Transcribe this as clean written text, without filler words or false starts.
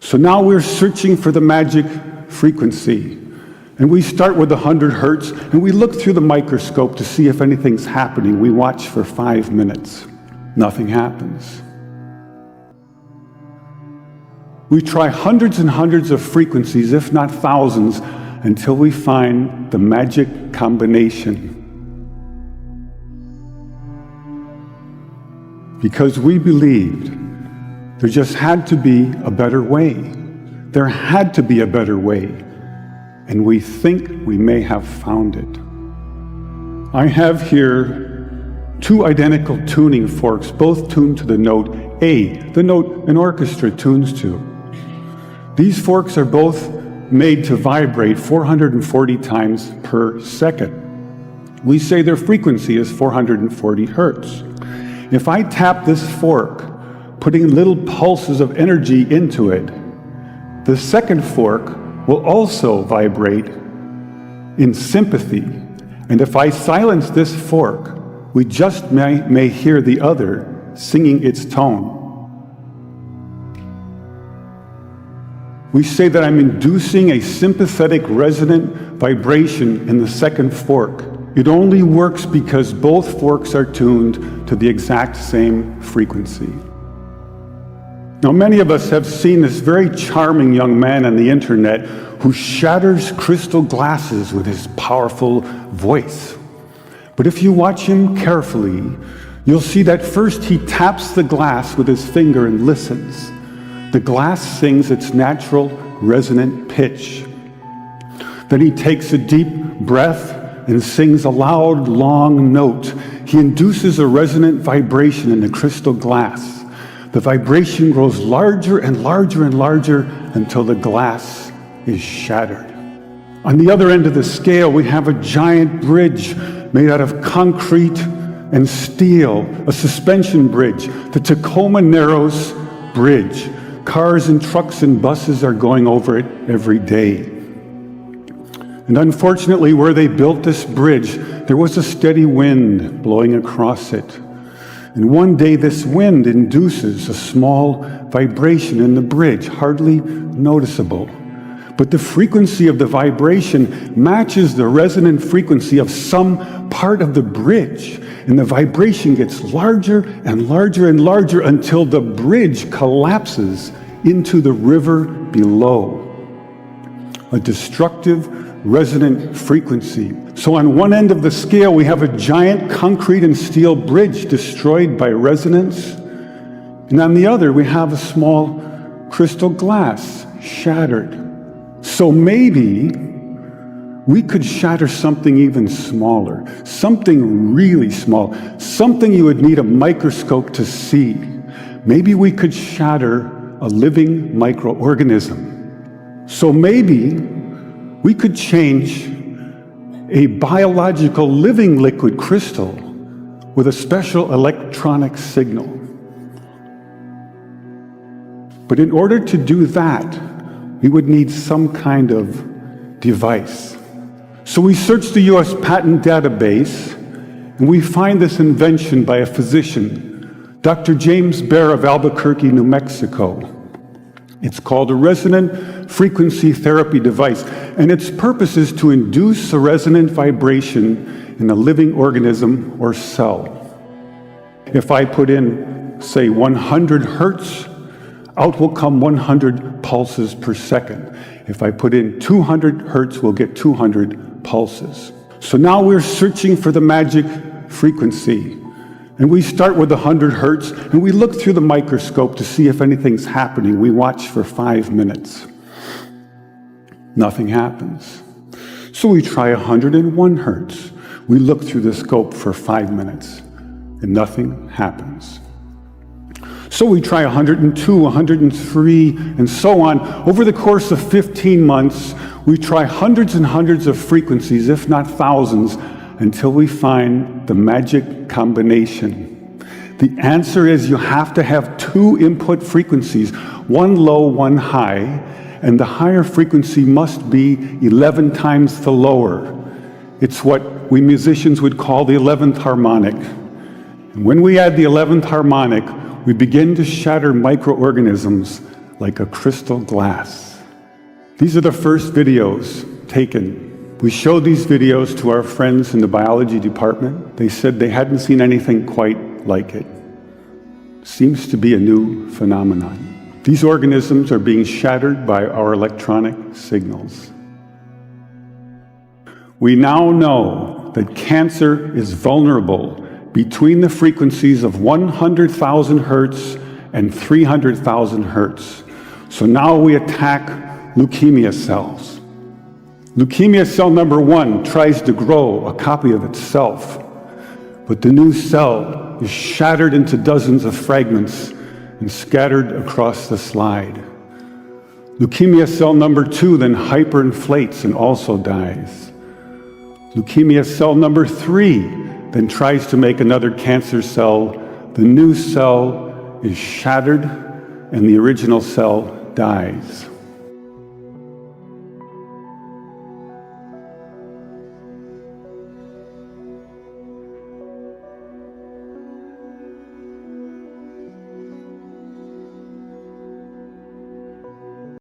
So now we're searching for the magic frequency. And we start with 100 hertz, and we look through the microscope to see if anything's happening. We watch for 5 minutes. Nothing happens. We try hundreds and hundreds of frequencies, if not thousands, until we find the magic combination. Because we believed there just had to be a better way. There had to be a better way. And we think we may have found it. I have here 2 identical tuning forks, both tuned to the note A, the note an orchestra tunes to. These forks are both made to vibrate 440 times per second. We say their frequency is 440 hertz. If I tap this fork, putting little pulses of energy into it, the second fork will also vibrate in sympathy. And if I silence this fork, we just may hear the other singing its tone. We say that I'm inducing a sympathetic resonant vibration in the second fork. It only works because both forks are tuned to the exact same frequency. Now, many of us have seen this very charming young man on the internet who shatters crystal glasses with his powerful voice. But if you watch him carefully, you'll see that first he taps the glass with his finger and listens. The glass sings its natural resonant pitch. Then he takes a deep breath and sings a loud, long note. He induces a resonant vibration in the crystal glass. The vibration grows larger and larger and larger until the glass is shattered. On the other end of the scale, we have a giant bridge made out of concrete and steel, a suspension bridge, the Tacoma Narrows Bridge. Cars and trucks and buses are going over it every day. And unfortunately, where they built this bridge, there was a steady wind blowing across it. And one day this wind induces a small vibration in the bridge, hardly noticeable. But the frequency of the vibration matches the resonant frequency of some part of the bridge. And the vibration gets larger and larger and larger until the bridge collapses into the river below. A destructive resonant frequency. So on one end of the scale, we have a giant concrete and steel bridge destroyed by resonance. And on the other, we have a small crystal glass shattered. So maybe we could shatter something even smaller, something really small, something you would need a microscope to see. Maybe we could shatter a living microorganism. So maybe we could change a biological living liquid crystal with a special electronic signal. But in order to do that, we would need some kind of device. So we search the US patent database, and we find this invention by a physician, Dr. James Bear of Albuquerque, New Mexico. It's called a resonant frequency therapy device, and its purpose is to induce a resonant vibration in a living organism or cell. If I put in, say, 100 hertz, out will come 100 pulses per second. If I put in 200 hertz, we'll get 200 pulses. So now we're searching for the magic frequency. And we start with 100 hertz, and we look through the microscope to see if anything's happening. We watch for 5 minutes. Nothing happens. So we try 101 hertz. We look through the scope for 5 minutes, and nothing happens. So we try 102, 103, and so on. Over the course of 15 months, we try hundreds and hundreds of frequencies, if not thousands, until we find the magic combination. The answer is you have to have 2 input frequencies, one low, one high, and the higher frequency must be 11 times the lower. It's what we musicians would call the 11th harmonic. And when we add the 11th harmonic, we begin to shatter microorganisms like a crystal glass. These are the first videos taken. We showed these videos to our friends in the biology department. They said they hadn't seen anything quite like it. Seems to be a new phenomenon. These organisms are being shattered by our electronic signals. We now know that cancer is vulnerable between the frequencies of 100,000 hertz and 300,000 hertz. So now we attack leukemia cells. Leukemia cell number 1 tries to grow a copy of itself, but the new cell is shattered into dozens of fragments and scattered across the slide. Leukemia cell number 2 then hyperinflates and also dies. Leukemia cell number 3 then tries to make another cancer cell. The new cell is shattered and the original cell dies.